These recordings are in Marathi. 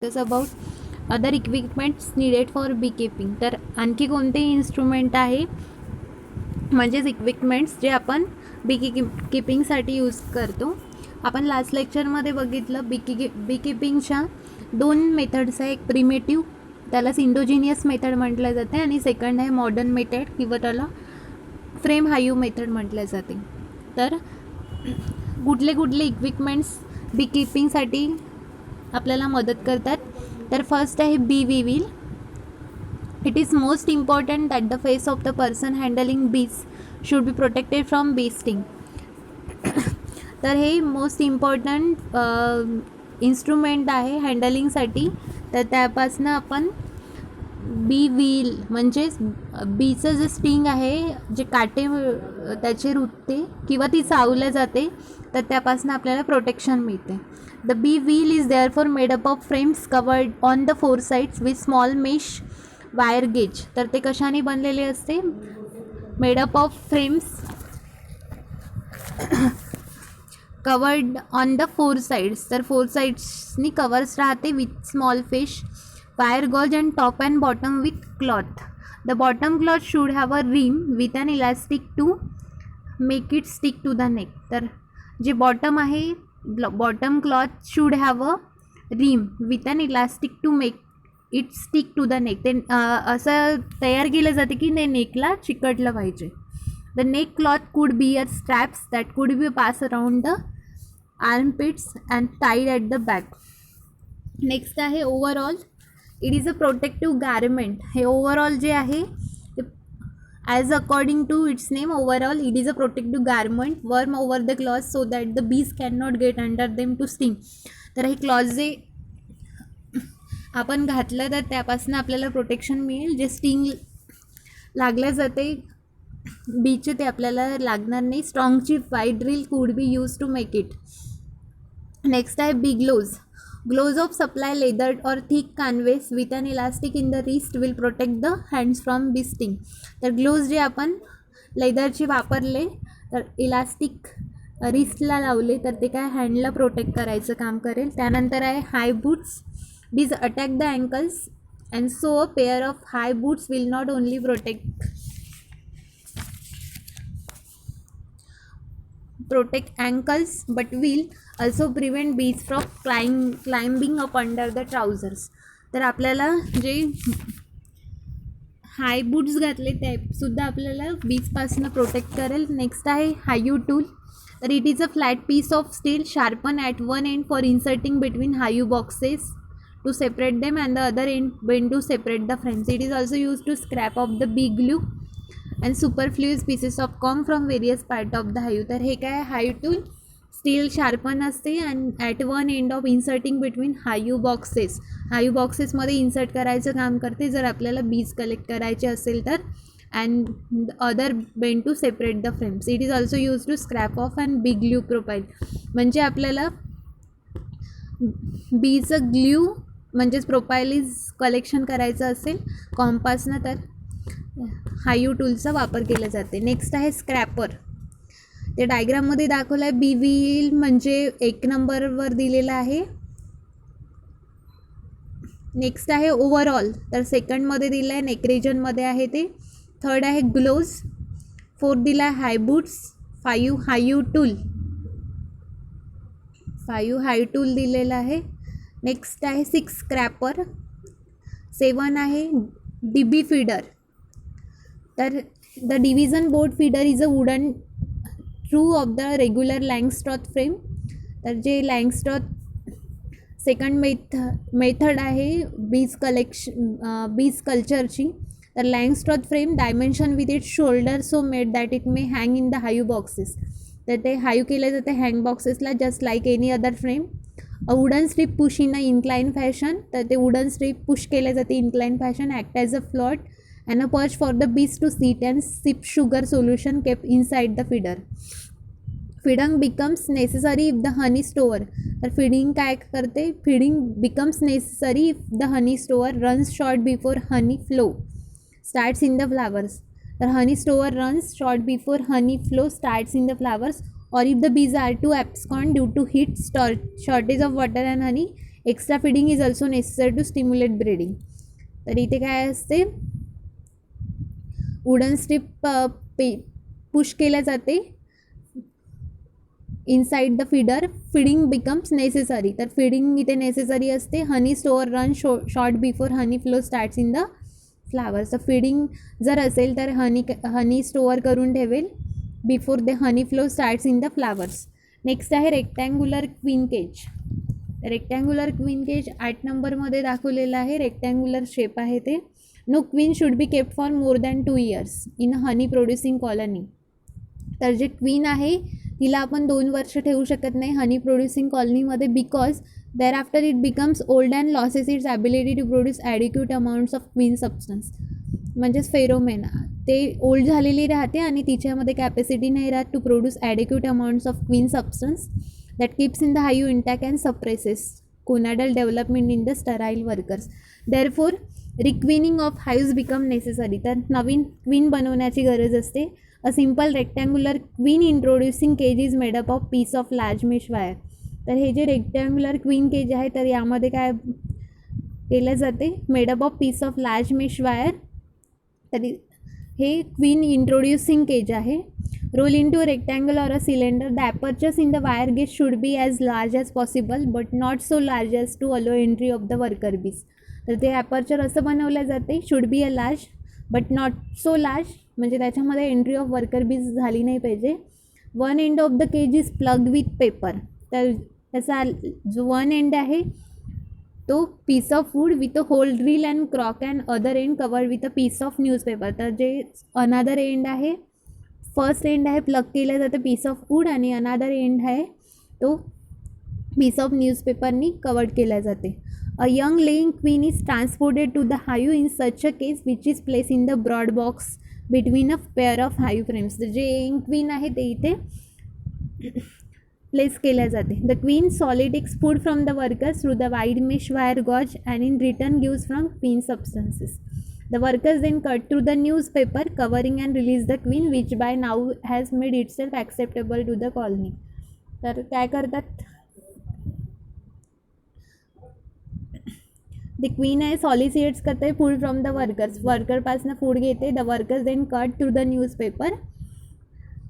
Discuss about other equipments needed for beekeeping. तर आणखी कोणते इन्स्ट्रुमेंट आहे म्हणजेच इक्विपमेंट्स जे आपण बी कीपिंगसाठी यूज करतो. आपण लास्ट लेक्चरमध्ये बघितलं बी कीपिंगच्या दोन मेथड्स आहे. एक प्रिमेटिव्ह, त्यालाच इंडोजिनियस मेथड म्हटलं जाते, आणि सेकंड आहे मॉडर्न मेथड किंवा त्याला फ्रेम हायू मेथड म्हटलं जाते. तर कुठले कुठले इक्विपमेंट्स बी कीपिंगसाठी आपल्याला मदत करतात. तर फर्स्ट आहे bee veil. It is most important that the face of the person handling bees should be protected from bee sting. तर हे मोस्ट इम्पॉर्टंट इन्स्ट्रुमेंट आहे हँडलिंगसाठी. तर त्यापासून आपण बी व्हील म्हणजेच बीचं जे स्टिंग आहे, जे काटे त्याचे रुतते किंवा ती चावल्या जाते, तर त्यापासून आपल्याला प्रोटेक्शन मिळते. The bee veil is therefore made up of frames covered on the four sides with small mesh wire gauze. तर ते कशाने बनलेले असते? Made up of frames covered on the four sides. तर फोर साइड्सनी कवर्स राहते with small fish wire gauze and top and bottom with cloth. The bottom cloth should have a rim with an elastic to make it stick to the neck. तर जे बॉटम आहे, bottom cloth should have a rim with an elastic to make it stick to the neck. ते असं तयार केलं जाते की ते नेकला चिकटलं पाहिजे. The neck cloth could be a straps that could be pass around the armpits and tied at the back. Next आहे overall. It is a protective garment. हे ओव्हरऑल जे आहे, as according to its name overall, it is a protective garment worn over the cloth so that the bees can not get under them to sting. तर हे क्लॉथ जे आपण घातलं तर त्यापासून आपल्याला प्रोटेक्शन मिळेल. जे स्टिंग लागल्या जाते बीचे ते आपल्याला लागणार नाही. स्ट्रॉंगची wide drill could be use to make it. Next आहे bee gloves. Gloves of supply leather or thick canvas with an elastic in the wrist will protect the hands from bee sting. तर ग्लोव्ज जे आपण लेदरचे वापरले तर इलास्टिक रिस्टला लावले तर ते काय हँडला प्रोटेक्ट करायचं काम करेल. त्यानंतर आहे high boots. Bees attack the ankles and so a pair of high boots will not only protect ankles but will also prevent bees from climbing up under the trousers. तर आपल्याला जे हाय बूट्स घातले ते सुद्धा आपल्याला बीजपासून प्रोटेक्ट करेल. नेक्स्ट आहे हायू टूल. तर it is a flat piece of steel sharpen at one end for inserting between hive boxes to separate them and the other end bend to separate the frames. It is also used to scrap off the bee glue and superfluous pieces of comb from various part of the hive. तर हे काय हायू टूल स्टील शार्पन असते आणि at one end of inserting between hive boxes. Hive बॉक्सेसमध्ये इन्सर्ट करायचं काम करते जर आपल्याला बीज कलेक्ट करायचे असेल तर. And other bend to separate the frames. It is also use to scrape off and bee glue profile. म्हणजे आपल्याला बीचं ग्ल्यू म्हणजेच प्रोफाईल कलेक्शन करायचं असेल कॉम्पासनं तर हायू टूलचा वापर केला जाते. नेक्स्ट आहे स्क्रॅपर. ते डायग्राममध्ये दाखवलं आहे. बी व्हील म्हणजे 1 नंबरवर दिलेला आहे. नेक्स्ट आहे ओव्हरऑल. तर सेकंडमध्ये दिलं आहे, नेक रिजनमध्ये आहे ते. थर्ड आहे ग्लोव्ज. फोर्थ दिला आहे हाय बूट्स. 5 हायू टूल दिलेला आहे. नेक्स्ट आहे 6 स्क्रॅपर. 7 आहे डीबी फीडर. तर the division board feeder is a wooden trough of the regular Langstroth frame. तर जे लँगस्ट्रॉथ सेकंड मेथड आहे बीज कल्चरची. तर Langstroth frame dimension with it shoulder so made that it may hang in the hive boxes. तर ते हायू केले जाते हँग बॉक्सेसला just like any other frame. A wooden strip push in a incline fashion. तर ते वुडन स्ट्रीप पुश केले जाते incline fashion. Act as a float and a perch for the bees to sit and sip sugar solution kept inside the feeder. Feeding becomes necessary if the honey store. तर feeding काय करते? Feeding becomes necessary if the honey store runs short before honey flow starts in the flowers. तर honey store runs short before honey flow starts in the flowers, or if the bees are to abscond due to heat, shortage of water and honey, extra feeding is also necessary to stimulate breeding. तर इथे काय असते, वुडन स्ट्रीप पुश केल्या जाते inside the feeder. Feeding becomes necessary. तर फिडिंग इथे नेसेसरी असते. Honey store run short before honey flow starts in the flowers. तर फिडिंग जर असेल तर हनी स्टोअर करून ठेवेल before the honey flow starts in the flowers. Next आहे rectangular queen cage. Rectangular queen cage 8 नंबरमध्ये दाखवलेलं आहे. रेक्टँग्युलर शेप आहे ते. No queen should be kept for more than 2 years in honey producing colony. तर जे क्वीन आहे तिला आपण 2 वर्ष ठेवू शकत नाही हनी प्रोड्युसिंग कॉलनीमध्ये, because there after it becomes old and loses its ability to produce adequate amounts of queen substance. म्हणजेच फेरोमेन ते ओल्ड झालेली राहते आणि तिच्यामध्ये कॅपॅसिटी नाही राहत to produce adequate amounts of queen substance that keeps in the hive intact and suppresses gonadal development in the sterile workers. Therefore requeening of hives become necessary. तर नवीन क्वीन बनवण्याची गरज असते. A simple rectangular queen introducing cage is made up of piece of large mesh wire. तर हे जे रेक्टँग्युलर क्वीन केज आहे तर यामध्ये काय केलं जाते, made up of piece of large mesh wire. तरी हे क्वीन इंट्रोड्युसिंग केज आहे. Roll into rectangle or a cylinder. The apertures in the wire gauge should be as large as possible but not so large as to allow entry of the worker bees. तर ते ॲपर्चर असं बनवलं जाते, should be a large but not so large, म्हणजे त्याच्यामध्ये एंट्री ऑफ वर्कर बीज झाली नाही पाहिजे. One end of the cage is plugged with paper. तर त्याचा जो वन एंड आहे तो piece of wood with a hole drill and cork and other end covered with a piece of newspaper. तर जे अनादर एंड आहे, फर्स्ट एंड आहे प्लग केलं जातं पीस ऑफ वूड आणि अनादर एंड आहे तो पीस ऑफ न्यूजपेपरनी कवर्ड केला जाते. A young laying queen is transported to the hive in such a case which is place in the brood box between a pair of hive frames. तर जे यंग क्वीन आहे ते इथे प्लेस केल्या जाते. The queen solicits food from the workers through the wide mesh wire gauze and in return gives from queen substances. The workers then cut through the newspaper covering and release the queen which by now has made itself acceptable to the colony. तर काय करतात, द क्वीन आहे सॉलिसिएट्स करते फूड फ्रॉम द वर्कर्स. वर्करपासनं फूड घेते. The workers then cut through the newspaper.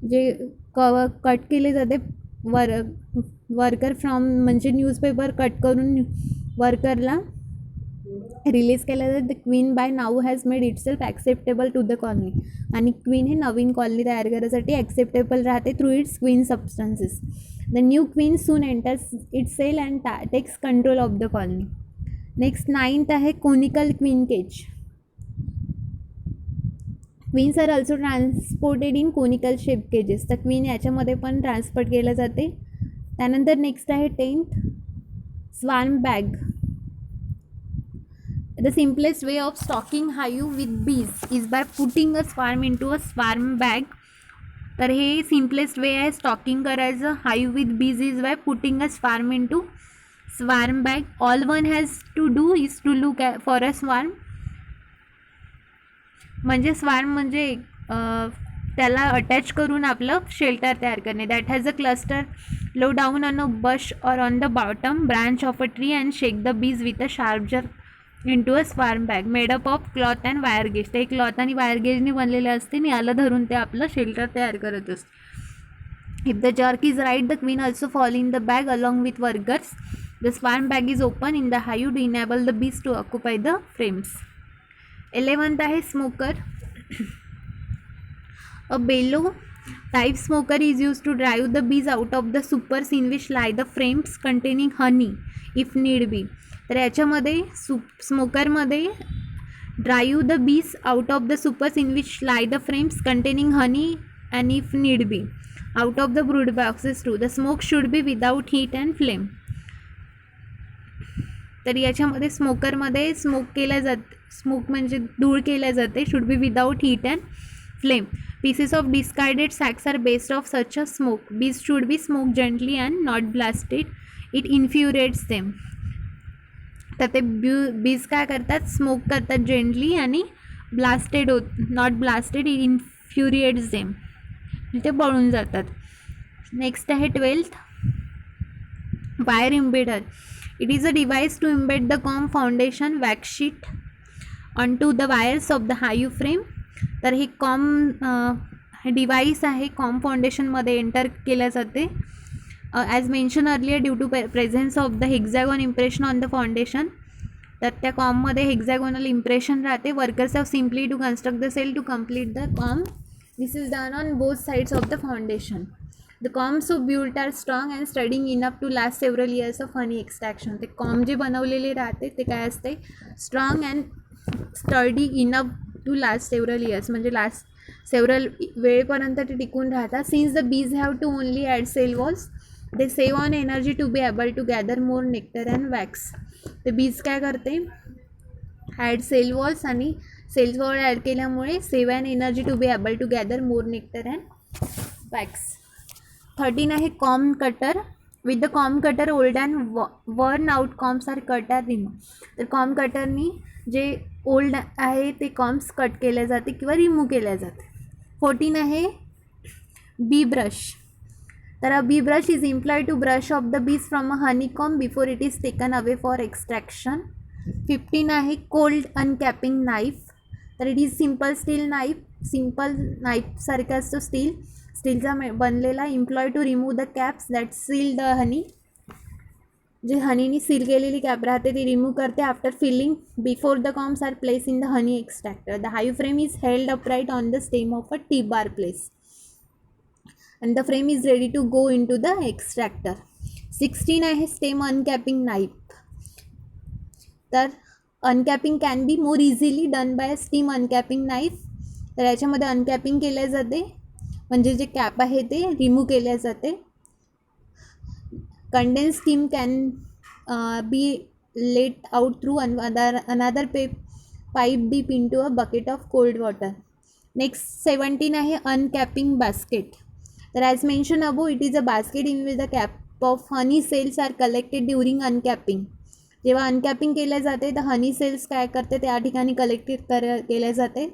जे कट केले जाते वर्कर फ्रॉम म्हणजे न्यूजपेपर कट करून वर्करला रिलीज केलं जातं. The queen by now has made itself acceptable to the colony. आणि क्वीन हे नवीन कॉलनी तयार करण्यासाठी ॲक्सेप्टेबल राहते through its queen substances. The new queen soon enters it cell and takes control of the colony. Next 9th आहे conical queen cage. Queens are also transported in conical shape cages. तर क्वीन याच्यामध्ये पण ट्रान्सपोर्ट केलं जाते. त्यानंतर नेक्स्ट आहे 10th swarm bag. The simplest way of stocking hive with bees is by putting a swarm into a swarm bag. तर हे simplest way आहे स्टॉकिंग करायचं hive with bees is by putting a swarm into swarm bag. All one has to do is to look for a swarm. म्हणजे स्वार्म म्हणजे त्याला अटॅच करून आपलं शेल्टर तयार करणे. That has a cluster low down on a bush or on the bottom branch of a tree and shake the bees with a sharp jerk into a swarm bag made up of cloth and wire gauge. ते क्लॉथ आणि वायर गेजने बनलेले असते आणि याला धरून ते आपलं शेल्टर तयार करत असते. If the jerk is right the queen also fall in the bag along with workers. The swarm bag is open in the hive to enable the bees to occupy the frames. 11th आहे smoker. A bellow type smoker is use to drive the bees out of the supers in which lie the frames containing honey if need be. तर याच्यामध्ये स्मोकरमध्ये drive the bees out of the supers in which lie the frames containing honey and if need be out of the brood boxes too. The smoke should be without heat and flame. तर याच्यामध्ये स्मोकरमध्ये स्मोक केल्या जाते. स्मोक म्हणजे धूळ केल्या जाते. Should be without heat and flame. Pieces of discarded sacks are based of such a smoke. Bees should be smoke gently and not blasted. It infuriates them. तर ते बीज काय करतात, स्मोक करतात जेंटली आणि blasted not blasted. It infuriates them. ते पळून जातात. नेक्स्ट आहे 12th wire embedder. It is a device to embed the comb foundation wax sheet onto the wires of the hive frame. तर हे डिवाइस आहे, कॉम फाउंडेशनमध्ये एंटर केल्या जाते. As mention earlier, due to presence of the hexagon impression on the foundation. तर त्या कॉममध्ये हेक्झॅगोनल इम्प्रेशन राहते. Workers have simply to construct the cell to complete the comb. This is done on both sides of the foundation. The combs of built are strong and sturdy enough to last several years of honey extraction. ते कॉम जे बनवलेले राहते ते काय असते, strong and sturdy enough to last several years, म्हणजे लास्ट सेवरल वेळेपर्यंत ते टिकून राहतात. Since the bees have to only add cell walls, they save on energy to be able to gather more nectar and wax. ते बीज काय करते, ॲड सेल वॉल्स, आणि सेल्स वॉल ॲड केल्यामुळे save and energy to be able to gather more nectar and wax. 13 आहे comb cutter. With the comb cutter old and worn out combs are cut or remove. तर कॉम कटरनी जे ओल्ड आहे ते कॉम्स कट केले जाते किंवा रिमूव्ह केले जाते. 14 आहे बी ब्रश. तर bee brush is employ to brush off the bees from a honey comb before it is taken away for extraction. 15 आहे कोल्ड अनकॅपिंग नाईफ. तर it is simple steel knife. Simple नाईफसारखा असतो स्टीलचा बनलेला. Employ to remove the caps that seal the honey. जे हनीनी सील केलेली कॅप राहते ती रिमूव्ह करते after filling before the combs are place in the honey extractor. The hive frame is held upright on the stem of a T bar place and the frame is ready to go into the extractor. 16 आहे स्टेम अनकॅपिंग नाईफ. तर uncapping can be more easily done by steam uncapping knife. तर याच्यामध्ये अनकॅपिंग केल्या जाते, म्हणजे जे कॅप आहे ते रिमूव्ह केल्या जाते. Condense steam can be let out through another pipe deep into a bucket of cold water. Next 17 आहे अनकॅपिंग बास्केट. तर as mention above, it is a basket in which the cap of honey cells are collected during uncapping. जेव्हा अनकॅपिंग केल्या जाते तर हनी सेल्स काय करते त्या ठिकाणी कलेक्टेड केल्या जाते.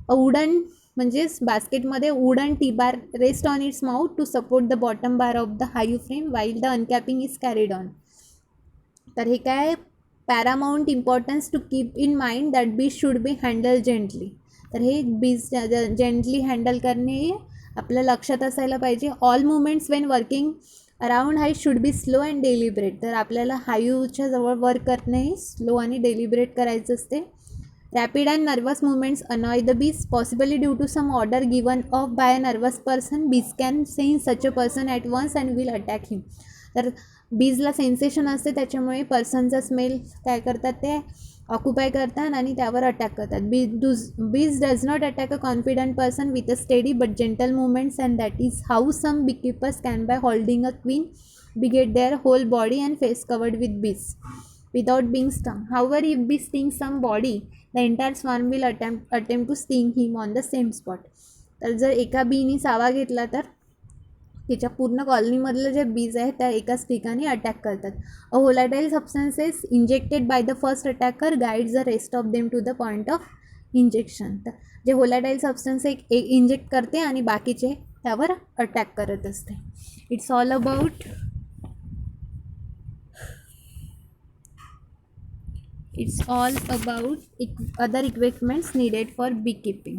वुडन म्हणजेच बास्केटमध्ये wooden T bar rest on its mouth to support the bottom bar of the hive frame while the uncapping is carried on. तर हे काय, paramount importance to keep in mind that bees should be handle gently. तर हे बीज जेंटली हँडल करणे हे आपल्या लक्षात असायला पाहिजे. All movements Wien working around hive should be slow and deliberate. तर आपल्याला हाईवच्या जवळ वर्क करणे हे स्लो आणि डेलिब्रेट करायचं असते. Rapid and nervous movements annoy the bees possibly due to some odour given off by a nervous person. Bees can sense such a person at once and will attack him. तर बीजला सेन्सेशन असते, त्याच्यामुळे पर्सनचा स्मेल काय करतात ते ऑक्युपाय करतात आणि त्यावर अटॅक करतात. Bees does not attack a confident person with a steady but gentle movements and that is how some beekeepers can by holding a queen bee get their whole body and face covered with bees without being stung. However, if bee stings somebody, the entire swarm will attempt to sting him on the same spot. तर जर एका बीनी सावा घेतला तर तिच्या पूर्ण कॉलनीमधले जे बीज आहेत त्या एकाच ठिकाणी अटॅक करतात. A volatile substances injected by the first attacker guides the rest of them to the point of injection. तर जे होलाटाईल सबस्टन्स एक इंजेक्ट करते आणि बाकीचे त्यावर अटॅक करत असते. It's all about other equipments needed for beekeeping.